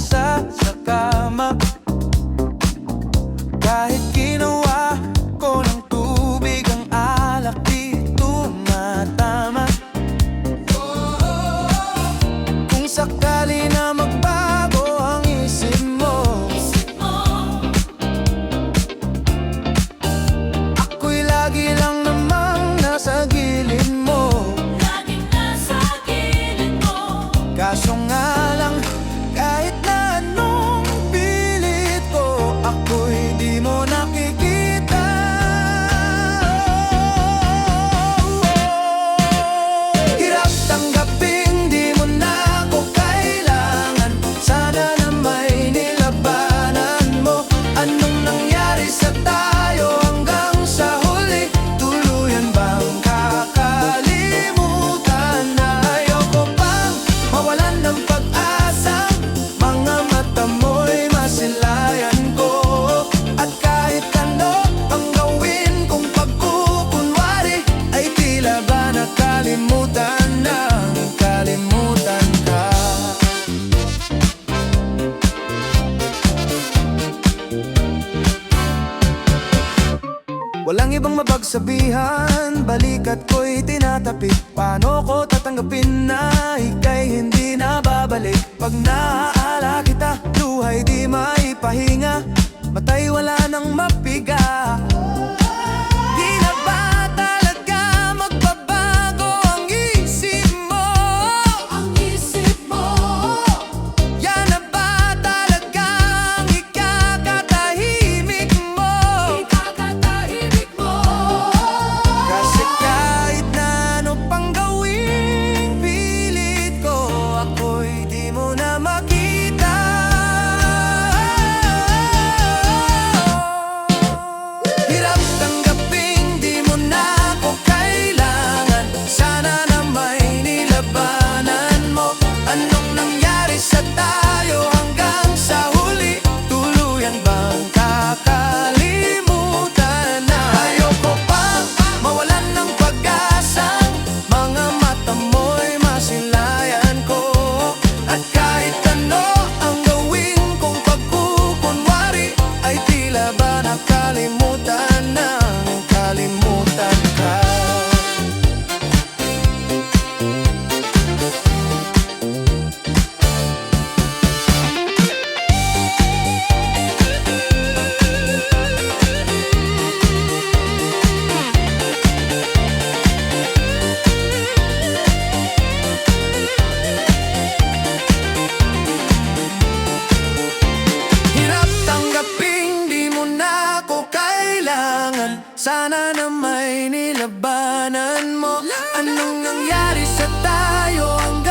pag-asa sa kama. Kahit ginawa ko ng tubig ang alak, di tumatama. Kung sakali na magbago ang isip mo, ako'y lagi lang namang nasa gilid mo. Kaso nga lang, kahit na anong pilit ko, ako'y di mo nakikita. Hirap tanggapin, di mo na ako kailangan. Sana na may nilabanan mo. Anong nangyari sa tayo hanggang sa huli? Tuluyan bang kakalimutan na? Ayoko pang mawalan ng pag-asa. Mga mata mo'y masilayan ko. At kahit ano ang gawin kong pagkukunwari, ay tila ba nakalimutan na, kalimutan ka. Walang ibang mapagsabihan, balikat ko'y tinatapi. Paano ko tatanggapin na ika'y hindi na babalik? Pag naaala kita, luhay di maipahinga, matay wala nang mapiga. Di na ba talaga magbabago ang isip mo? Yan na ba talagang ikakatahimik mo? Kasi kahit na ano pang gawin, pilit ko, ako'y di mo na makita. Hirap tanggapin, di mo na ako kailangan. Sana na may nilabanan mo. Anong nangyari sa tayo hanggang sa huli? Tuluyan bang kakalimutan na? Ayoko pang mawalan ng pag-asa. Mga mata mo'y masilayan ko. At kahit ano ang gawin kong pagkukunwari, ay tila ba nakalimutan na, kalimutan ka. Hirap tanggapin, di mo na ako kailangan. Sana na may nilabanan mo. Anong nangyari sa tayo hanggang